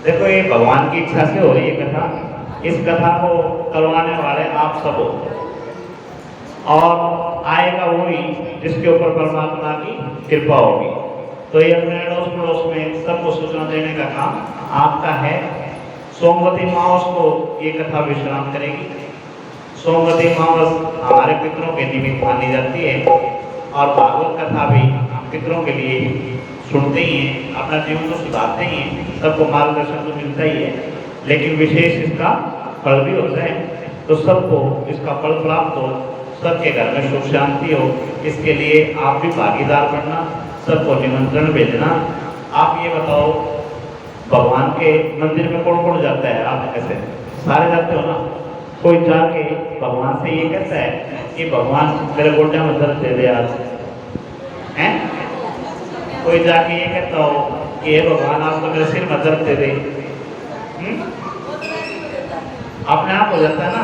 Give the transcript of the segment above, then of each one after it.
देखो ये भगवान की इच्छा से हो रही है कथा। इस कथा को करवाने वाले आप सब हो और आएगा वही जिसके ऊपर परमात्मा की कृपा होगी। तो ये अपने अड़ोस पड़ोस में सबको सूचना देने का काम आपका है। सोमवती मावस को ये कथा विश्राम करेगी। सोमवती मावस हमारे पितरों के निमित्त मानी जाती है और भागवत कथा भी हम पितरों के लिए सुनते ही हैं, अपना जीवन तो सुधारते ही हैं, सबको मार्गदर्शन तो मिलता ही है, लेकिन विशेष इसका फल भी होता है। तो सबको इसका फल प्राप्त हो, सबके घर में सुख शांति हो, इसके लिए आप भी भागीदार बनना, सबको निमंत्रण भेजना। आप ये बताओ भगवान के मंदिर में कौन कौन जाता है? आप ऐसे सारे जाते हो ना? कोई जाके भगवान से ये कहता है कि भगवान मेरे गोड्या में दर्द दे दे आज, हैं? कोई जाके ये कहता हो कि हे भगवान आप तो मेरे सिर में दर्द दे दे? अपने आप हो जाता है ना।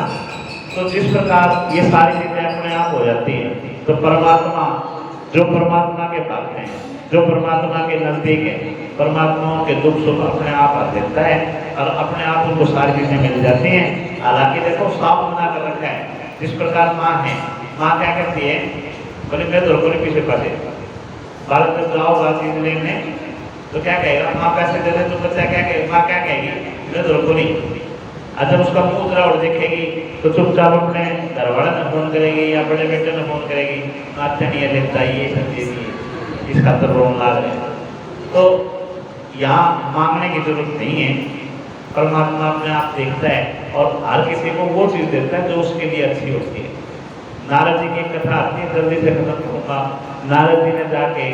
तो जिस प्रकार ये सारी चीजें अपने आप हो जाती हैं, तो परमात्मा जो परमात्मा के भक्त हैं, जो परमात्मा के नजदीक है, परमात्मा के दुख सुख अपने आप आ देता है और अपने आप उनको सारी चीजें मिल जाती हैं। हालांकि देखो साफ मना कर रखा है। जिस प्रकार माँ है, माँ क्या कहती है? बोले मैं तो बोले पीछे पड़े भारत में जाओ चीज लेने, तो क्या कहेगा? माँ पैसे दे दे तो बच्चा क्या कहेगा? माँ क्या कहेगी? मैं तो बोली। जब उसका मुंह उतरा और देखेगी तो चुपचाप अपने घर वाले ने फोन करेगी या बड़े बेटे ने फोन करेगी, अच्छा नहीं लेता ये सब चीज इसका तो रोन लाल है। तो यहाँ मांगने की जरूरत नहीं है, परमात्मा अपने आप देखता है और हर किसी को वो चीज देता है जो उसके लिए अच्छी होती है। नारद जी की एक कथा आती है, जल्दी से खत्म करूंगा। नारद जी ने जाके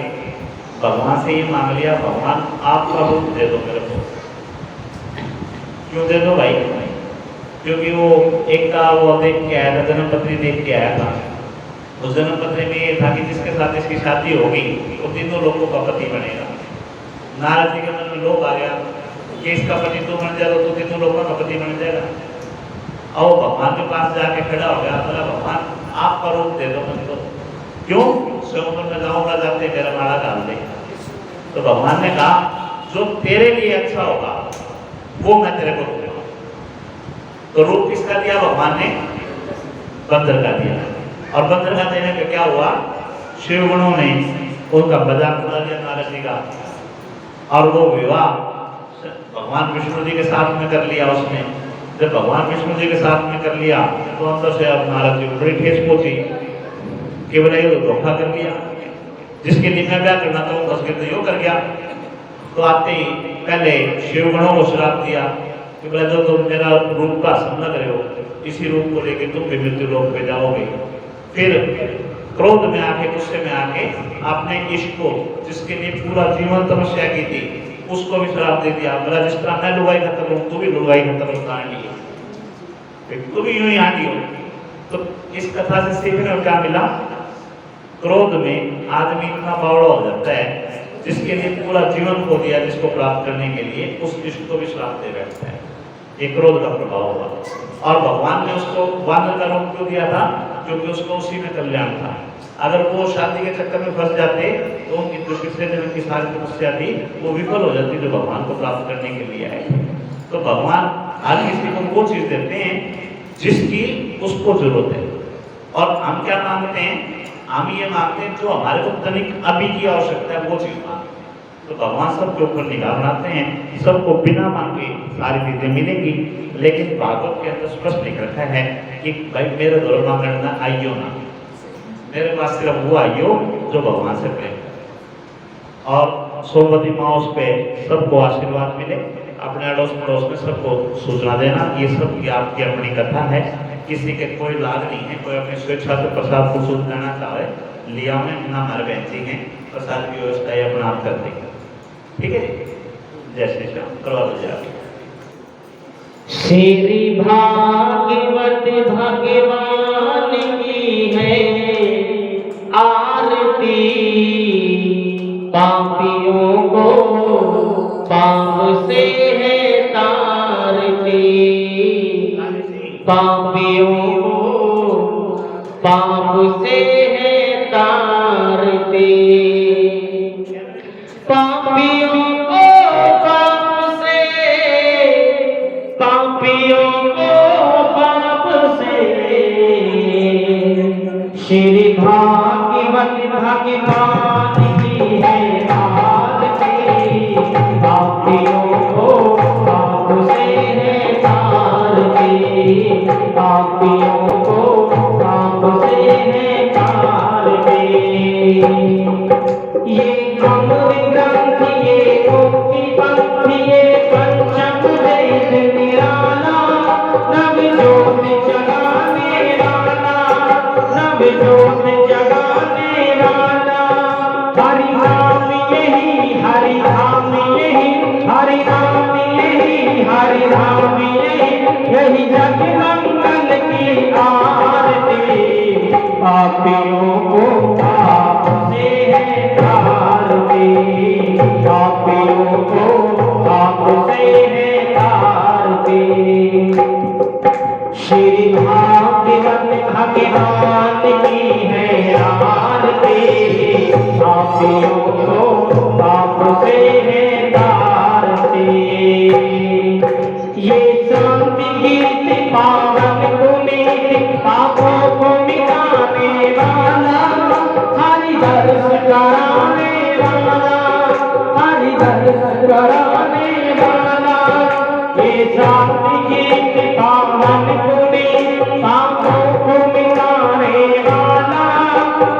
भगवान से ये मांग लिया, भगवान आपका रूप दे दो मेरे को। क्यों दे दो भाई? क्योंकि वो एक का वो देख के आया था, जन्मपत्री देख के आया था। उस जन्मपत्री में ये था कि जिसके साथ इसकी शादी होगी वो तीनों लोगों का पति बनेगा। नारद जी के मन में लोभ आ गया कि इसका पति तो बन जाएगा तो तीनों लोगों का पति बन जाएगा। और भगवान के पास जाके खड़ा हो गया, बोला भगवान आपका रूप दे दो मुझको। क्यों? समुद्र में जाऊंगा जाते मेरा माड़ा डाल दे। तो भगवान ने कहा जो तेरे लिए अच्छा होगा वो मैं तेरे को दूंगा। तो रूप किसका दिया? भगवान ने बंदर का दिया। और बंदर का देने पे क्या हुआ? शिव गुणों ने उनका मजाक उड़ा दिया नारद जी का, और वो विवाह भगवान विष्णु जी के साथ में कर लिया उसने। जब भगवान विष्णु जी के साथ में कर लिया तो अंदर से अब नारद जी को बड़ी ठेस पहुंची कि बोले ये धोखा कर दिया, जिसके लिए मैं ब्याह करना था वो फंस गया, तो यो कर गया। तो आते ही पहले शिव गुणों को श्राप दिया कि बोले जो तुम मेरा रूप का सम्मान करे हो, इसी रूप को लेके तुम भी मृत्यु लोक पे जाओगे। फिर क्रोध में आके, गुस्से में आके आपने इश्क को, जिसके लिए पूरा जीवन तपस्या की थी, उसको भी श्राप दे दिया। बोला जिस तरह मैं लुगाई खत्म हूँ तू भी लुगाई खत्म होता है, तू भी यूं ही आंटी हो। तो इस कथा से सीखने को क्या मिला? क्रोध में आदमी इतना बावड़ा हो जाता है जिसके लिए पूरा जीवन खो दिया, जिसको प्राप्त करने के लिए उस इश्क को भी श्राप दे बैठता है। ये क्रोध का प्रभाव हुआ। और भगवान ने उसको वानर का रूप क्यों दिया था? क्योंकि उसको उसी में कल्याण था। अगर वो शादी के चक्कर में फंस जाते तो उनकी जो पिछले जन्म की सारी तपस्या थी वो विफल हो जाती जो भगवान को प्राप्त करने के लिए आए। तो भगवान हर किसी को वो चीज देते हैं जिसकी उसको जरूरत है। और हम क्या मांगते हैं? हम ये मांगते हैं जो हमारे को तनिक अभी की आवश्यकता है वो चीज मांगते हैं। तो भगवान सबके ऊपर निगाह बनाते हैं, सबको बिना मांगे सारी चीजें मिलेंगी। लेकिन भागवत के अंदर स्पष्ट लिख रखा है कि भाई मेरे द्वारा मांगना आइयो ना, मेरे पास सिर्फ वो आइयो जो भगवान से प्रेम करे। और सोमवती मावस पे सबको आशीर्वाद मिले, अपने अड़ोस पड़ोस में सबको सूचना देना। ये सब की आपकी अपनी कथा है, किसी के कोई लाभ नहीं है। कोई अपनी स्वेच्छा से प्रसाद को सूच देना चाहे लिया में ना, हमारे बहन जी हैं प्रसाद की व्यवस्था ये अपना आप कर देंगे। ठीक है, जय श्री श्याम। करवा दो जाए। श्री भागवत भगवान की है आरती, पापियों को पाप से है तारती, पापियों को पाप से है तारती, पापियों को पाप से भगवान की है आरती, पापियों को पाप से है तारती, पापियों को पाप से है तारती। ये अमृत ग्रंथ ये मुक्ति पंथ ये पंचम वेद निराला, नव ज्योत जगाने वाला, नव ज्योत जगाने वाला। हरि नाम यही हरि धाम यही, हरि नाम यही हरि धाम यही, यही जग मंगल की आरती, पापियों को पाप से है तारती, पापियों को पाप से है तारती। श्री भागवत भगवान की है आरती, पापियों को पाप से है तारती। ये शांति गीत पावन पुनीत पापों को मिटाने वाला, हरि दर्श कराने वाला, हरि दर्श कराने वाला। ये शांति गीत पावन पुनीत पापों को मिटाने वाला,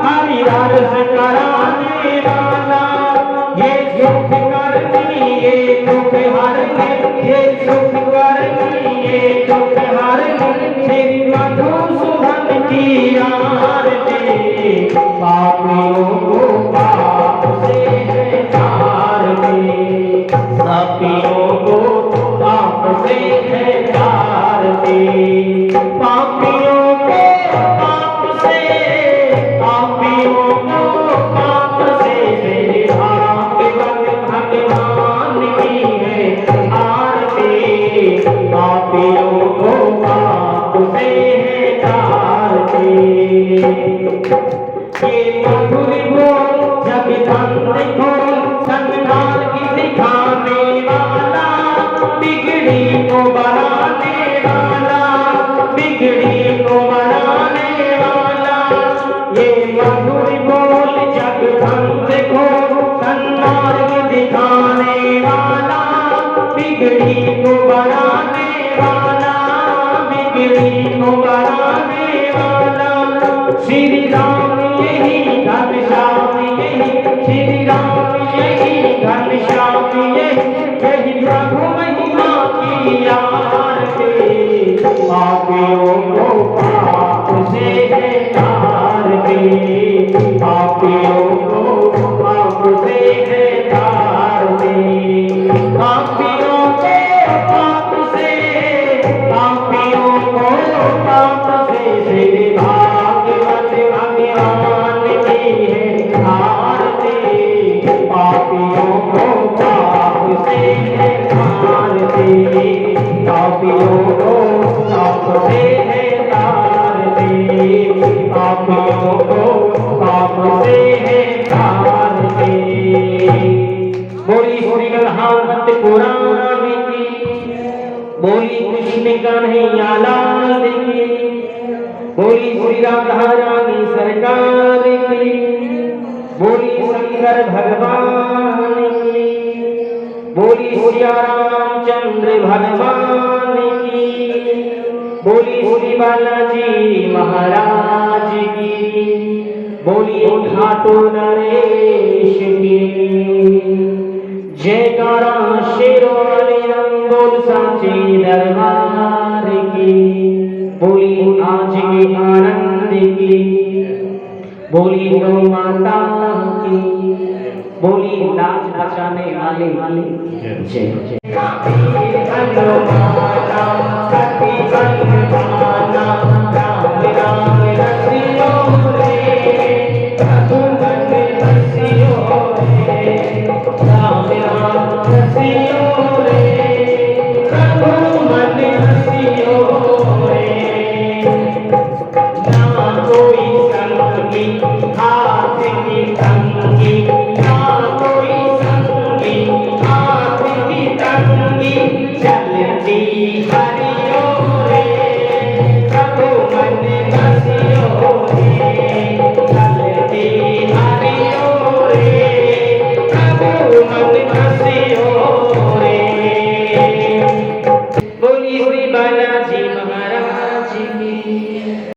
हरि दर्श कराने वाला। ये सुख करनी ये दुख हरनी, ये सुख करनी ये दुख हरनी, श्री मधुसूदन की आरती, पापियों को पाप से है तारती, पापियों को पाप से है तारती, पापियों को पाप से, पापियों को पाप से। श्री भागवत भगवान की है आरती, पापियों को पाप से है तारती। ये मधुर बोल जग बंद खोल, सन्मार्ग दिखाने वाला, बिगड़ी को बनाने वाला, बिगड़ी को बनाने वाला। ये मधुर बोल जग बंद खोल, सन्मार्ग दिखाने वाला, बिगड़ी को बनाने वाला, बिगड़ी को बनाने वाला। श्री राम यही घनश्याम यही, श्री राम यही घनश्याम यही, यही प्रभु महिमा की आरती, पापियों को पाप से है तारती, पापियों को पाप से है तारती, पापियों को पाप से, पापियों को पाप से। श्री भागवत भगवान की है आरती, पापियों को पाप से है तारती, पापियों को पाप से है तारती, पापियों को पाप से है तारती। बोली श्री भागवत पुराण की, बोली कृष्ण कन्हैया लाल की, बोली श्री राधा रानी सरकार की, बोली शंकर भगवान की, बोली सिया रामचंद्र भगवान की, बोली श्री बालाजी महाराज की, बोली घाटो नरेश की। जयकारा शेरों वाले बोल सांचे दरबार की, बोली आज के आनंद की, बोली गौ माता की, बोली लाज बचाने वाले जय जय। राम राम रसियो रे, रघुपति रसियो रे, राम राम रसियो रे, रघुपति रसियो रे। ना कोई संगी हाथ की तंगी, ना कोई संगी हाथ की तंगी, चलती है